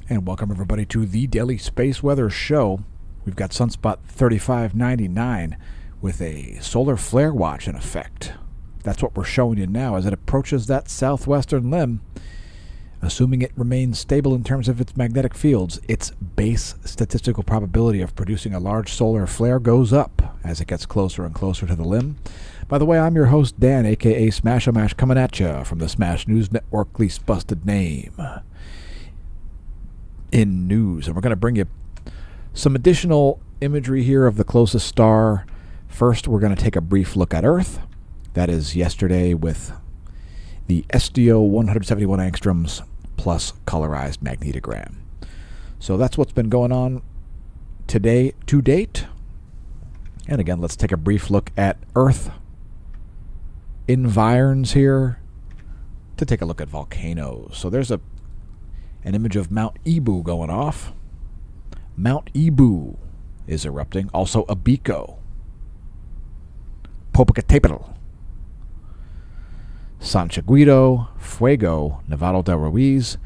And welcome everybody to the Daily Space Weather Show. We've got sunspot 3599 with a solar flare watch in effect. That's what we're showing you now as it approaches that southwestern limb. Assuming it remains stable in terms of its magnetic fields, its base statistical probability of producing a large solar flare goes up as it gets closer and closer to the limb. By the way, I'm your host, Dan, a.k.a. Smash-O-Mash, coming at you from the Smash News Network, least busted name in news. And we're going to bring you some additional imagery here of the closest star. First, we're going to take a brief look at Earth. That is yesterday with the SDO 171 angstroms plus colorized magnetogram. So that's what's been going on today to date. And again, let's take a brief look at Earth environs here to take a look at volcanoes. So there's an image of Mount Ibu going off. Mount Ibu is erupting. Also Abico, Popocatépetl, Santiaguito, Fuego, Nevado del Ruiz,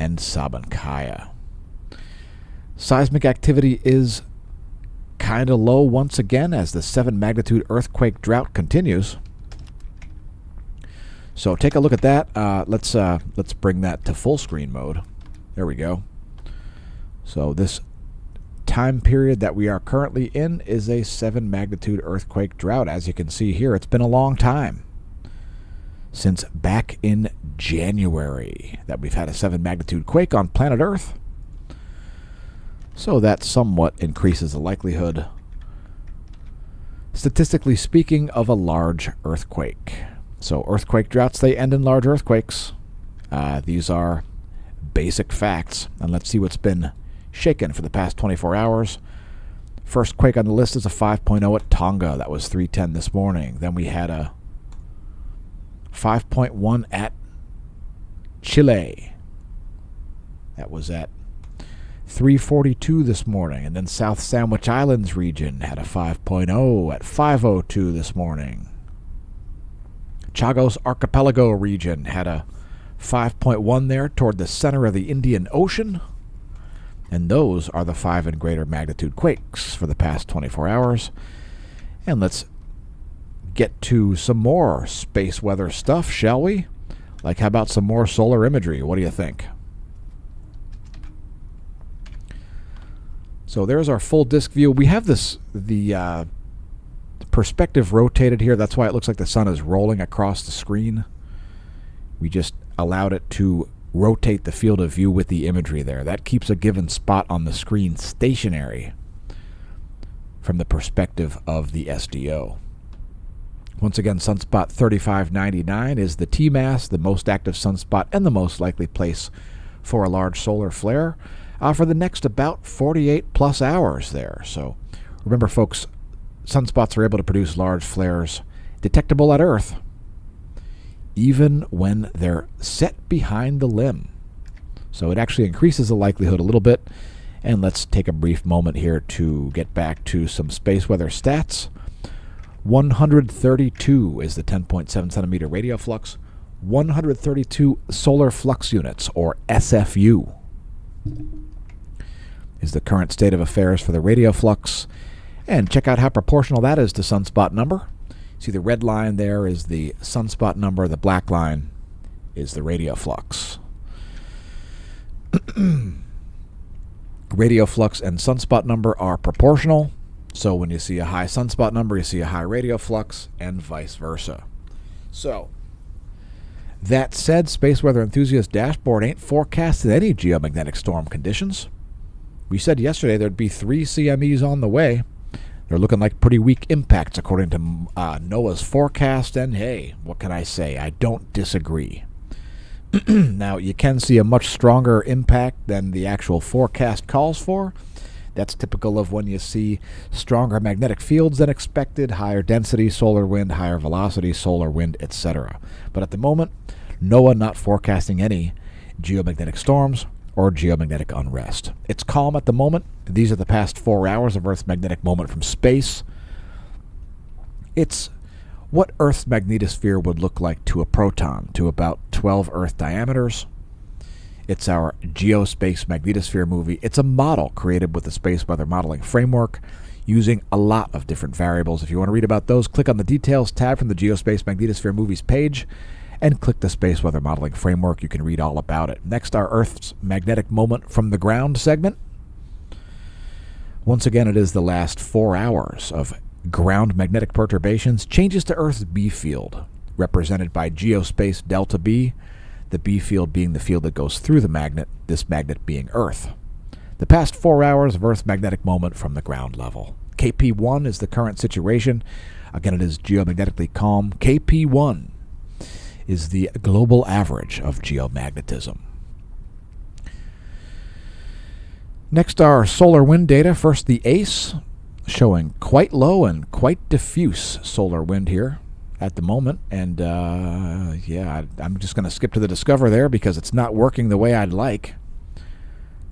and Sabancaya. Seismic activity is kind of low once again as the 7 magnitude earthquake drought continues. So take a look at that. Let's bring that to full screen mode. There we go. So this time period that we are currently in is a 7 magnitude earthquake drought. As you can see here, it's been a long time. Since back in January that we've had a 7 magnitude quake on planet Earth. So that somewhat increases the likelihood, statistically speaking, of a large earthquake. So earthquake droughts, they end in large earthquakes. These are basic facts. And let's see what's been shaken for the past 24 hours. First quake on the list is a 5.0 at Tonga. That was 3:10 this morning. Then we had a 5.1 at Chile. That was at 3:42 this morning. And then South Sandwich Islands region had a 5.0 at 5:02 this morning. Chagos Archipelago region had a 5.1 there toward the center of the Indian Ocean. And those are the 5 and greater magnitude quakes for the past 24 hours. And let's get to some more space weather stuff, shall we? Like, how about some more solar imagery? What do you think? So there's our full disk view. We have the perspective rotated here. That's why it looks like the sun is rolling across the screen. We just allowed it to rotate the field of view with the imagery there. That keeps a given spot on the screen stationary from the perspective of the SDO. Once again, sunspot 3599 is the T-mass, the most active sunspot and the most likely place for a large solar flare for the next about 48 plus hours there. So remember, folks, sunspots are able to produce large flares detectable at Earth even when they're set behind the limb. So it actually increases the likelihood a little bit. And let's take a brief moment here to get back to some space weather stats. 132 is the 10.7 centimeter radial flux. 132 solar flux units, or SFU, is the current state of affairs for the radial flux. And check out how proportional that is to sunspot number. See, the red line there is the sunspot number. The black line is the radial flux. Radial flux and sunspot number are proportional. So when you see a high sunspot number, you see a high radial flux, and vice versa. So, that said, Space Weather Enthusiast Dashboard ain't forecasted any geomagnetic storm conditions. We said yesterday there'd be 3 CMEs on the way. They're looking like pretty weak impacts according to NOAA's forecast, and hey, what can I say? I don't disagree. Now, you can see a much stronger impact than the actual forecast calls for. That's typical of when you see stronger magnetic fields than expected, higher density solar wind, higher velocity solar wind, etc. But at the moment, NOAA not forecasting any geomagnetic storms or geomagnetic unrest. It's calm at the moment. These are the past 4 hours of Earth's magnetic moment from space. It's what Earth's magnetosphere would look like to a proton, to about 12 Earth diameters. It's our geospace magnetosphere movie. It's a model created with the space weather modeling framework using a lot of different variables. If you want to read about those, click on the Details tab from the Geospace Magnetosphere Movies page and click the Space Weather Modeling Framework. You can read all about it. Next, our Earth's Magnetic Moment from the Ground segment. Once again, it is the last 4 hours of ground magnetic perturbations, changes to Earth's B field, represented by geospace delta B, the B field being the field that goes through the magnet, this magnet being Earth. The past 4 hours of Earth's magnetic moment from the ground level. KP1 is the current situation. Again, it is geomagnetically calm. KP1 is the global average of geomagnetism. Next, our solar wind data. First, the ACE, showing quite low and quite diffuse solar wind here at the moment. And I'm just going to skip to the Discover there because it's not working the way I'd like.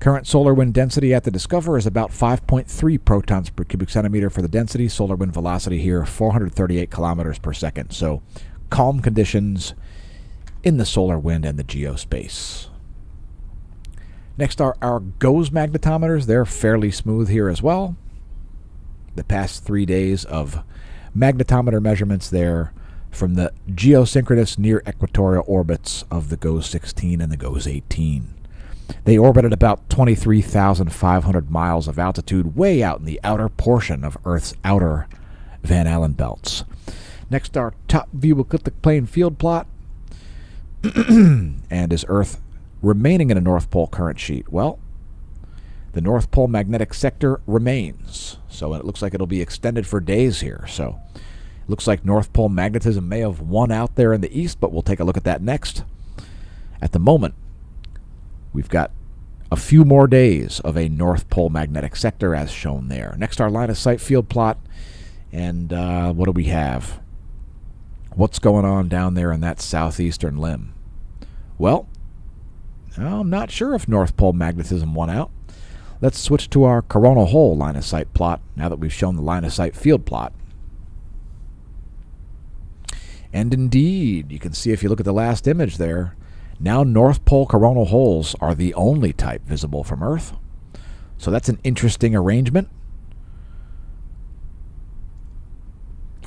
Current solar wind density at the Discover is about 5.3 protons per cubic centimeter for the density. Solar wind velocity here, 438 kilometers per second. So calm conditions in the solar wind and the geospace. Next are our GOES magnetometers. They're fairly smooth here as well. The past 3 days of magnetometer measurements there from the geosynchronous near equatorial orbits of the GOES 16 and the GOES 18. They orbit at about 23,500 miles of altitude, way out in the outer portion of Earth's outer Van Allen belts. Next, our top view ecliptic plane field plot. And is Earth remaining in a North Pole current sheet? Well, the North Pole magnetic sector remains. So it looks like it'll be extended for days here. So it looks like North Pole magnetism may have won out there in the east, but we'll take a look at that next. At the moment, we've got a few more days of a North Pole magnetic sector as shown there. Next, our line of sight field plot. And what do we have? What's going on down there in that southeastern limb? Well, I'm not sure if North Pole magnetism won out. Let's switch to our coronal hole line of sight plot now that we've shown the line of sight field plot. And indeed, you can see if you look at the last image there, now North Pole coronal holes are the only type visible from Earth. So that's an interesting arrangement.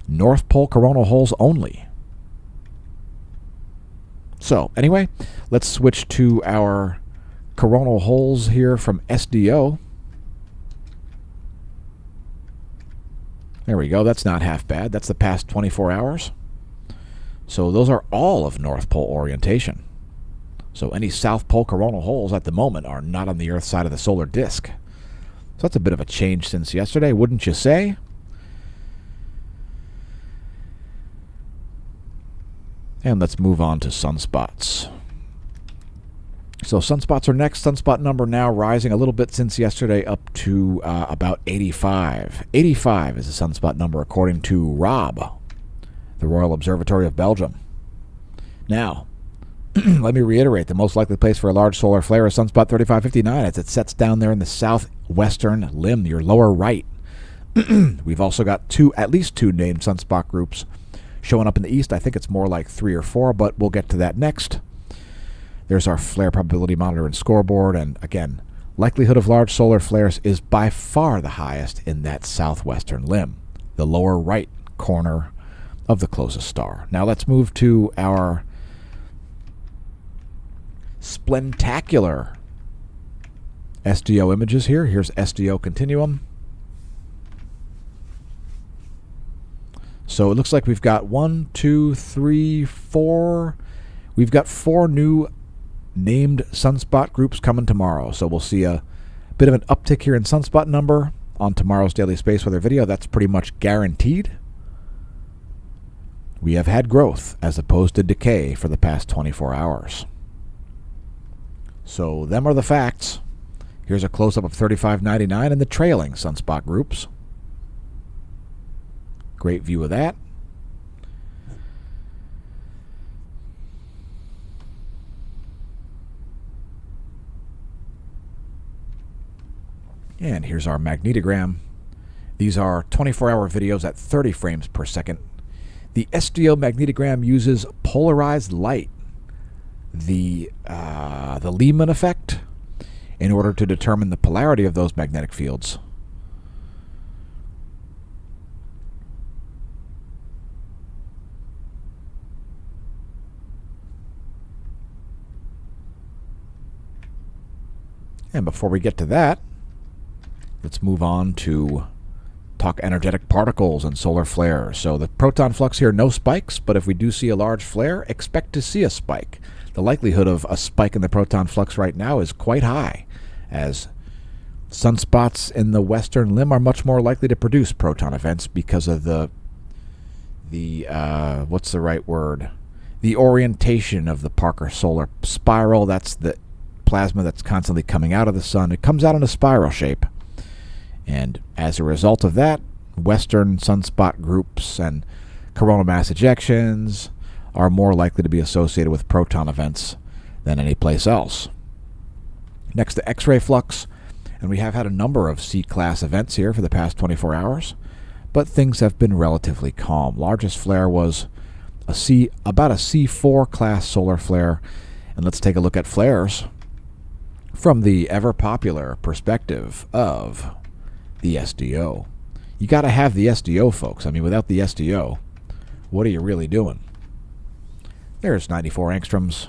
North Pole coronal holes only. So anyway, let's switch to our coronal holes here from SDO. There we go. That's not half bad. That's the past 24 hours. So those are all of North Pole orientation. So any South Pole coronal holes at the moment are not on the Earth side of the solar disk. So that's a bit of a change since yesterday, wouldn't you say? And let's move on to sunspots. So sunspots are next. Sunspot number now rising a little bit since yesterday up to about 85. 85 is the sunspot number according to ROB, the Royal Observatory of Belgium. Now, let me reiterate, the most likely place for a large solar flare is sunspot 3559 as it sets down there in the southwestern limb, your lower right. We've also got at least two named sunspot groups showing up in the east. I think it's more like 3 or 4, but we'll get to that next. There's our flare probability monitor and scoreboard, and again, likelihood of large solar flares is by far the highest in that southwestern limb, the lower right corner of the closest star. Now let's move to our splentacular SDO images here. Here's SDO Continuum. So it looks like we've got 1, 2, 3, 4. We've got 4 new named sunspot groups coming tomorrow. So we'll see a bit of an uptick here in sunspot number on tomorrow's Daily Space Weather video. That's pretty much guaranteed. We have had growth as opposed to decay for the past 24 hours. So them are the facts. Here's a close-up of 3599 and the trailing sunspot groups. Great view of that. And here's our magnetogram. These are 24-hour videos at 30 frames per second. The SDO magnetogram uses polarized light. the Lehman effect in order to determine the polarity of those magnetic fields. And before we get to that, let's move on to talk energetic particles and solar flares. So the proton flux here, no spikes, but if we do see a large flare, expect to see a spike. The likelihood of a spike in the proton flux right now is quite high, as sunspots in the western limb are much more likely to produce proton events because of the what's the right word? The orientation of the Parker solar spiral. That's the plasma that's constantly coming out of the sun. It comes out in a spiral shape. And as a result of that, western sunspot groups and coronal mass ejections are more likely to be associated with proton events than any place else. Next to X-ray flux, and we have had a number of C-class events here for the past 24 hours, but things have been relatively calm. Largest flare was about a C4 class solar flare, and let's take a look at flares from the ever-popular perspective of the SDO. You got to have the SDO, folks. I mean, without the SDO, what are you really doing? There's 94 angstroms.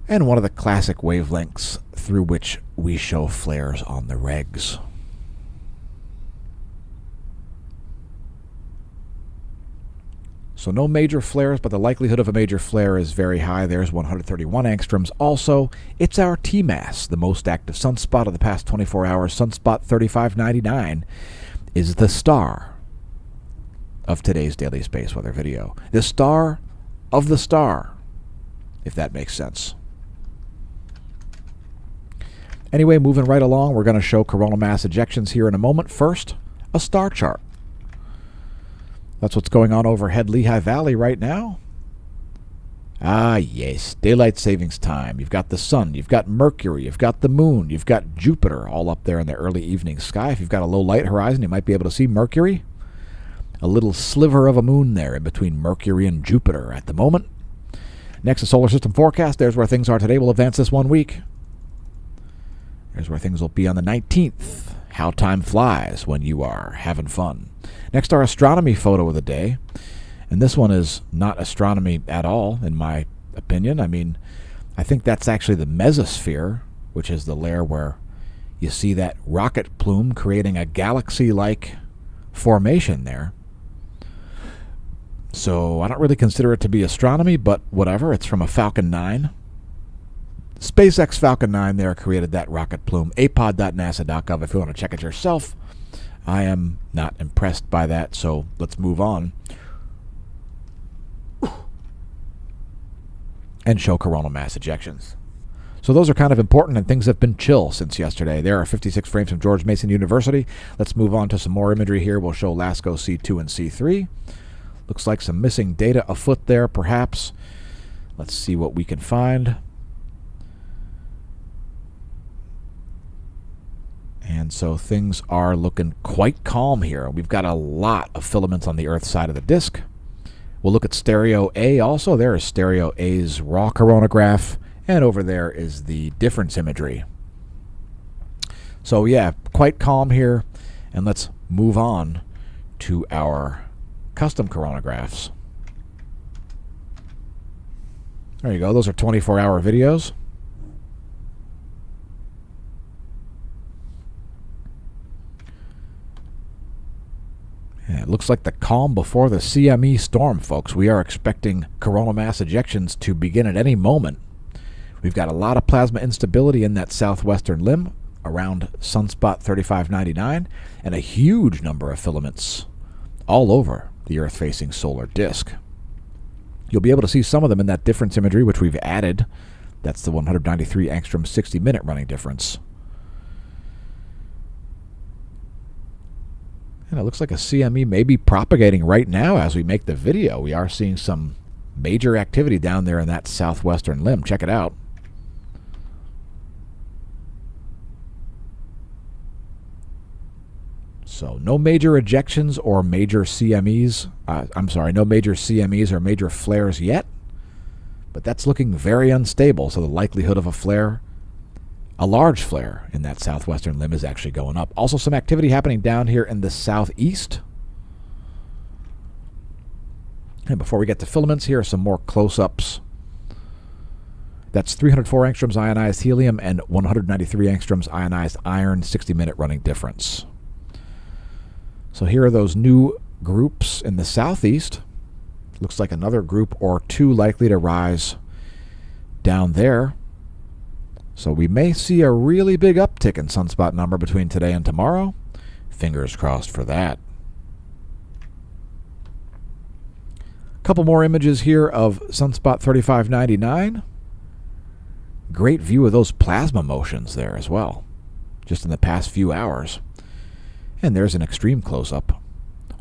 And one of the classic wavelengths through which we show flares on the regs. So no major flares, but the likelihood of a major flare is very high. There's 131 angstroms. Also, it's our TMAS, the most active sunspot of the past 24 hours. Sunspot 3599 is the star of today's daily space weather video. The star of the star, if that makes sense. Anyway, moving right along, we're going to show coronal mass ejections here in a moment. First, a star chart. That's what's going on overhead Lehigh Valley right now. Ah, yes, daylight savings time. You've got the sun, you've got Mercury, you've got the moon, you've got Jupiter all up there in the early evening sky. If you've got a low light horizon, you might be able to see Mercury. A little sliver of a moon there in between Mercury and Jupiter at the moment. Next, the solar system forecast. There's where things are today. We'll advance this 1 week. There's where things will be on the 19th. How time flies when you are having fun. Next, our astronomy photo of the day. And this one is not astronomy at all, in my opinion. I mean, I think that's actually the mesosphere, which is the layer where you see that rocket plume creating a galaxy-like formation there. So I don't really consider it to be astronomy, but whatever. It's from a Falcon 9. SpaceX Falcon 9 there created that rocket plume. apod.nasa.gov if you want to check it yourself. I am not impressed by that, so let's move on and show coronal mass ejections. So those are kind of important, and things have been chill since yesterday. There are 56 frames from George Mason University. Let's move on to some more imagery here. We'll show LASCO C2 and C3. Looks like some missing data afoot there, perhaps. Let's see what we can find. And so things are looking quite calm here. We've got a lot of filaments on the Earth side of the disk. We'll look at stereo A also. There is stereo A's raw coronagraph, and over there is the difference imagery. So yeah, quite calm here. And let's move on to our custom coronagraphs. There you go. Those are 24-hour videos. Yeah, it looks like the calm before the CME storm, folks. We are expecting coronal mass ejections to begin at any moment. We've got a lot of plasma instability in that southwestern limb around sunspot 3599 and a huge number of filaments all over the Earth-facing solar disk. You'll be able to see some of them in that difference imagery, which we've added. That's the 193 angstrom 60-minute running difference. And it looks like a CME may be propagating right now as we make the video. We are seeing some major activity down there in that southwestern limb. Check it out. So no major ejections or major CMEs. No major CMEs or major flares yet. but that's looking very unstable, so the likelihood of a flare, a large flare in that southwestern limb, is actually going up. Also some activity happening down here in the southeast. And before we get to filaments, here are some more close-ups. That's 304 angstroms ionized helium and 193 angstroms ionized iron, 60-minute running difference. So here are those new groups in the southeast. Looks like another group or two likely to rise down there. So we may see a really big uptick in sunspot number between today and tomorrow. Fingers crossed for that. A couple more images here of sunspot 3599. Great view of those plasma motions there as well, just in the past few hours. And there's an extreme close-up.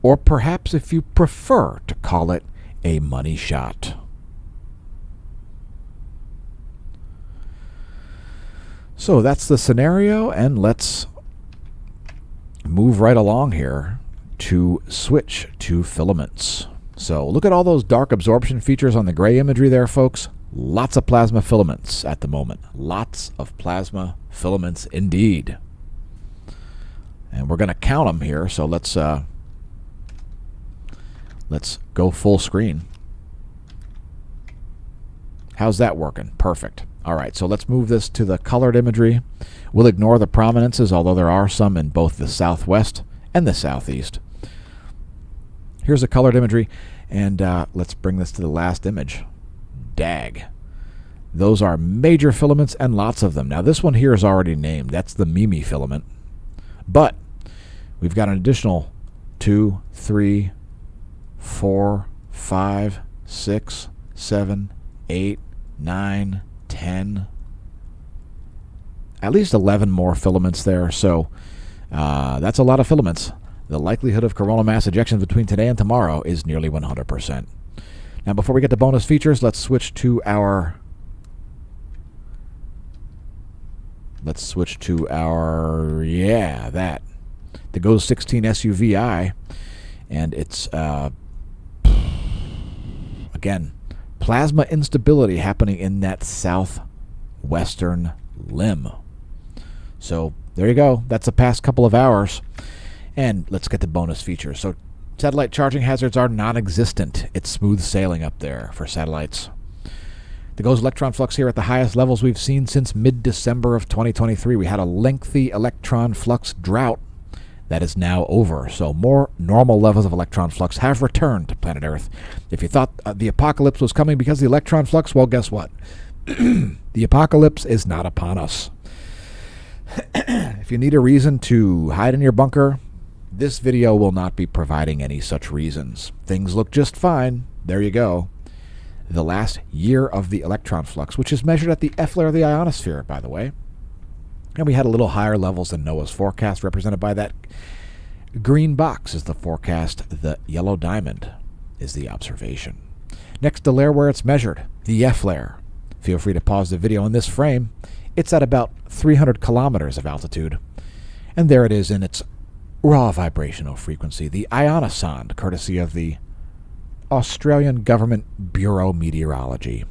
Or perhaps, if you prefer to call it, a money shot. So that's the scenario, and let's move right along here to switch to filaments. So look at all those dark absorption features on the gray imagery there, folks. Lots of plasma filaments at the moment. Lots of plasma filaments indeed. And we're going to count them here, so let's go full screen. How's that working? Perfect. All right, so let's move this to the colored imagery. We'll ignore the prominences, although there are some in both the southwest and the southeast. Here's the colored imagery, and let's bring this to the last image. Dag. Those are major filaments and lots of them. Now, this one here is already named. That's the Mimi filament. But we've got an additional 2, 3, 4, 5, 6, 7, 8, 9, 10, at least 11 more filaments there. So that's a lot of filaments. The likelihood of coronal mass ejection between today and tomorrow is nearly 100%. Now, before we get to bonus features, let's switch to our the GOES 16 SUVI, and it's again, plasma instability happening in that southwestern limb. So there you go. That's the past couple of hours. And let's get to bonus features. So satellite charging hazards are non-existent. It's smooth sailing up there for satellites. The GOES electron flux here at the highest levels we've seen since mid-December of 2023. We had a lengthy electron flux drought that is now over. So more normal levels of electron flux have returned to planet Earth. If you thought the apocalypse was coming because of the electron flux, well, guess what? The apocalypse is not upon us. If you need a reason to hide in your bunker, this video will not be providing any such reasons. Things look just fine. There you go. The last year of the electron flux, which is measured at the F layer of the ionosphere, by the way. And we had a little higher levels than NOAA's forecast, represented by that green box is the forecast. The yellow diamond is the observation. Next, the layer where it's measured, the F layer. Feel free to pause the video in this frame. It's at about 300 kilometers of altitude. And there it is in its raw vibrational frequency, the ionosonde, courtesy of the Australian Government Bureau Meteorology.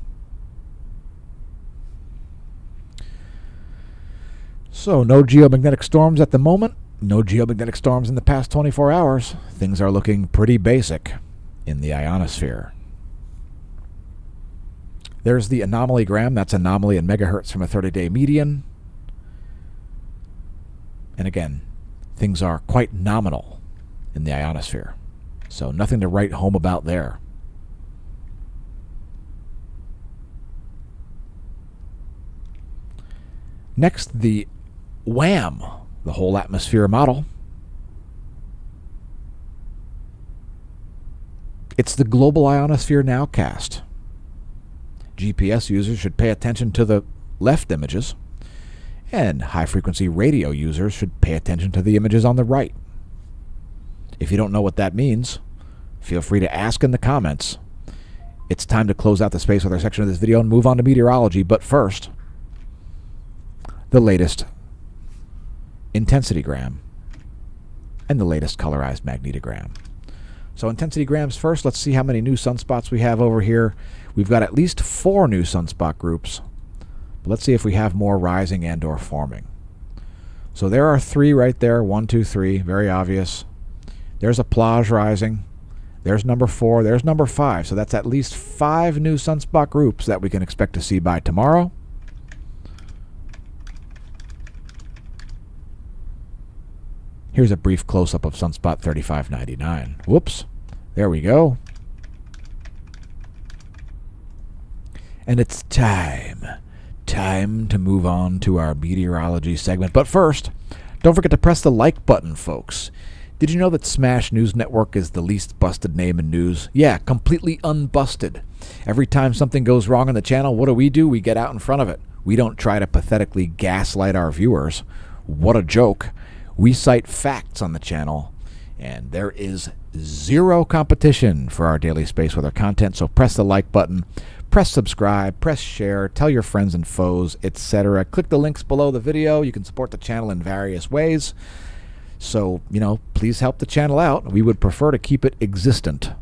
So no geomagnetic storms at the moment. No geomagnetic storms in the past 24 hours. Things are looking pretty basic in the ionosphere. There's the anomalygram. That's anomaly in megahertz from a 30-day median. And again, things are quite nominal in the ionosphere. So nothing to write home about there. Next, the WAM, the whole atmosphere model. It's the Global Ionosphere Nowcast. GPS users should pay attention to the left images, and high-frequency radio users should pay attention to the images on the right. If you don't know what that means, feel free to ask in the comments. It's time to close out the space weather section of this video and move on to meteorology, but first, the latest intensitygram and the latest colorized magnetogram. So intensitygrams first. Let's see how many new sunspots we have over here. We've got at least 4 new sunspot groups. But let's see if we have more rising and or forming. So there are 3 right there. 1, 2, 3. Very obvious. There's a plage rising. There's number 4. There's number 5. So that's at least 5 new sunspot groups that we can expect to see by tomorrow. Here's a brief close-up of sunspot 3599. Whoops. There we go. And it's time to move on to our meteorology segment. But first, don't forget to press the like button, folks. Did you know that Smash News Network is the least busted name in news? Yeah, completely unbusted. Every time something goes wrong on the channel, what do? We get out in front of it. We don't try to pathetically gaslight our viewers. What a joke. We cite facts on the channel, and there is zero competition for our daily space weather content. So press the like button, press subscribe, press share, tell your friends and foes, etc. Click the links below the video. You can support the channel in various ways. So, please help the channel out. We would prefer to keep it existent.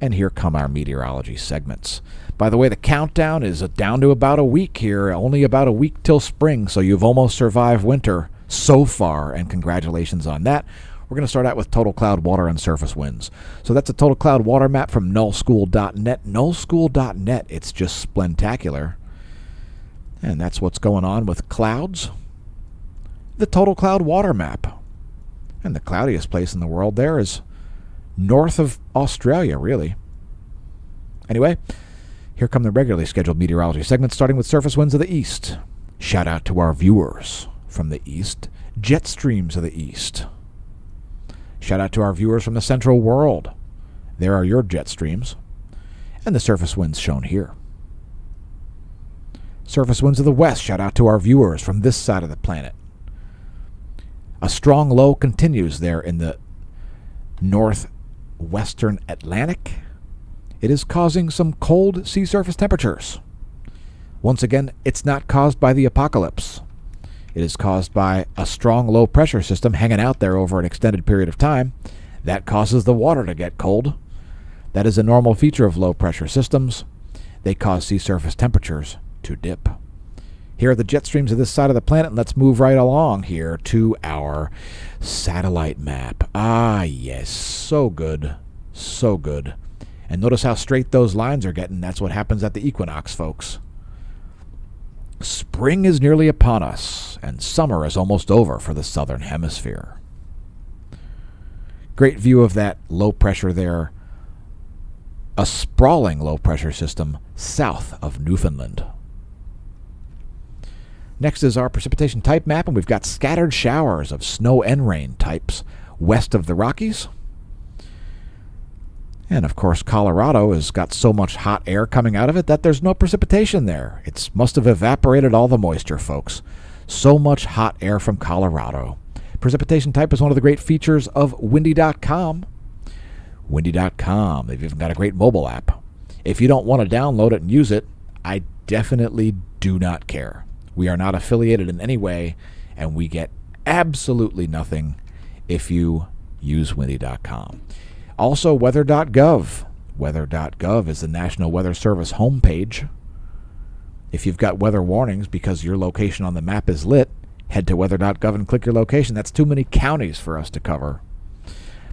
And here come our meteorology segments. By the way, the countdown is down to about a week here, only about a week till spring, so you've almost survived winter so far, and congratulations on that. We're going to start out with total cloud, water, and surface winds. So that's a total cloud water map from nullschool.net. Nullschool.net, it's just splentacular. And that's what's going on with clouds. The total cloud water map. And the cloudiest place in the world there is north of Australia, really. Anyway, here come the regularly scheduled meteorology segments, starting with surface winds of the east. Shout out to our viewers from the east. Jet streams of the east. Shout out to our viewers from the central world. There are your jet streams. And the surface winds shown here. Surface winds of the west. Shout out to our viewers from this side of the planet. A strong low continues there in the northwestern Atlantic. It is causing some cold sea surface temperatures. Once again, it's not caused by the apocalypse. It is caused by a strong low pressure system hanging out there over an extended period of time. That causes the water to get cold. That is a normal feature of low pressure systems. They cause sea surface temperatures to dip. Here are the jet streams of this side of the planet, and let's move right along here to our satellite map. Ah, yes, so good, so good. And notice how straight those lines are getting. That's what happens at the equinox, folks. Spring is nearly upon us, and summer is almost over for the southern hemisphere. Great view of that low pressure there. A sprawling low pressure system south of Newfoundland. Next is our precipitation type map, and we've got scattered showers of snow and rain types west of the Rockies. And, of course, Colorado has got so much hot air coming out of it that there's no precipitation there. It must have evaporated all the moisture, folks. So much hot air from Colorado. Precipitation type is one of the great features of windy.com. Windy.com. They've even got a great mobile app. If you don't want to download it and use it, I definitely do not care. We are not affiliated in any way, and we get absolutely nothing if you use windy.com. Also, weather.gov. Weather.gov is the National Weather Service homepage. If you've got weather warnings because your location on the map is lit, head to weather.gov and click your location. That's too many counties for us to cover.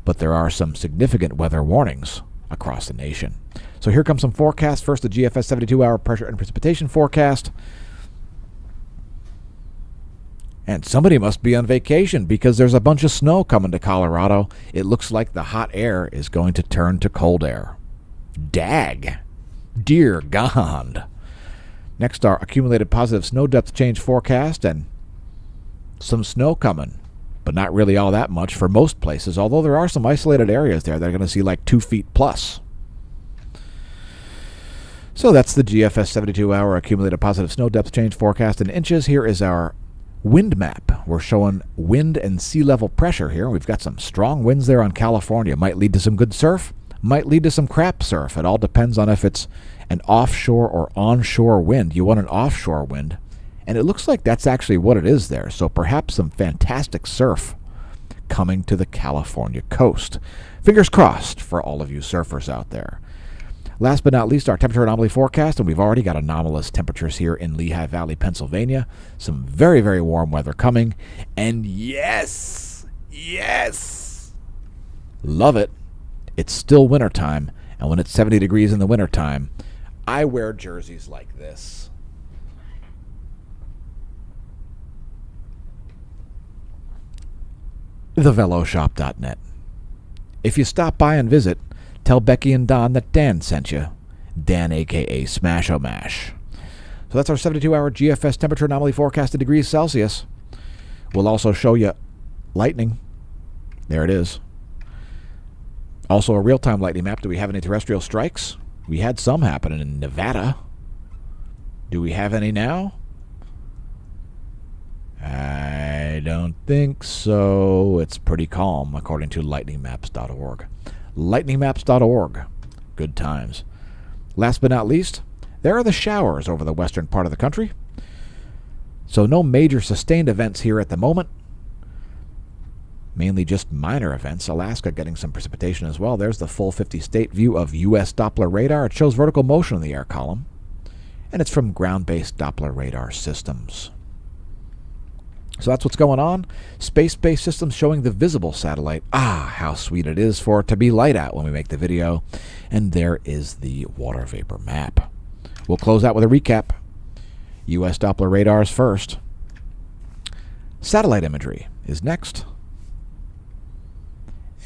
But there are some significant weather warnings across the nation. So here comes some forecasts. First, the GFS 72-hour pressure and precipitation forecast. And somebody must be on vacation because there's a bunch of snow coming to Colorado. It looks like the hot air is going to turn to cold air. Dag. Dear God. Next, our accumulated positive snow depth change forecast, and some snow coming, but not really all that much for most places, although there are some isolated areas there that are going to see like 2 feet plus. So that's the GFS 72-hour accumulated positive snow depth change forecast in inches. Here is our wind map. We're showing wind and sea level pressure here. We've got some strong winds there on California. Might lead to some good surf, might lead to some crap surf. It all depends on if it's an offshore or onshore wind. You want an offshore wind, and it looks like that's actually what it is there. So perhaps some fantastic surf coming to the California coast. Fingers crossed for all of you surfers out there. Last but not least, our temperature anomaly forecast, and we've already got anomalous temperatures here in Lehigh Valley, Pennsylvania. Some very, very warm weather coming. And yes, love it. It's still wintertime, and when it's 70 degrees in the wintertime, I wear jerseys like this. theveloshop.net. If you stop by and visit, tell Becky and Don that Dan sent you. Dan, a.k.a. Smash-O-Mash. So that's our 72-hour GFS temperature anomaly forecast in degrees Celsius. We'll also show you lightning. There it is. Also a real-time lightning map. Do we have any terrestrial strikes? We had some happening in Nevada. Do we have any now? I don't think so. It's pretty calm, according to lightningmaps.org. lightningmaps.org. Good times. Last but not least, there are the showers over the western part of the country. So no major sustained events here at the moment. Mainly just minor events. Alaska getting some precipitation as well. There's the full 50-state view of U.S. Doppler radar. It shows vertical motion in the air column. And it's from ground-based Doppler radar systems. So that's what's going on. Space-based systems showing the visible satellite. Ah, how sweet it is for it to be light out when we make the video. And there is the water vapor map. We'll close out with a recap. U.S. Doppler radars first. Satellite imagery is next.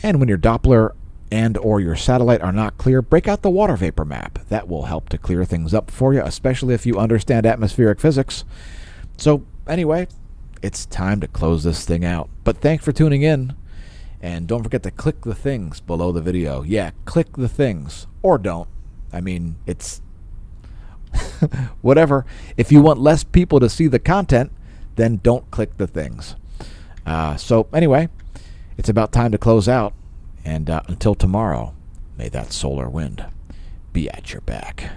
And when your Doppler and or your satellite are not clear, break out the water vapor map. That will help to clear things up for you, especially if you understand atmospheric physics. So anyway, it's time to close this thing out. But thanks for tuning in. And don't forget to click the things below the video. Yeah, click the things. Or don't. I mean, it's whatever. If you want less people to see the content, then don't click the things. So anyway, it's about time to close out. And until tomorrow, may that solar wind be at your back.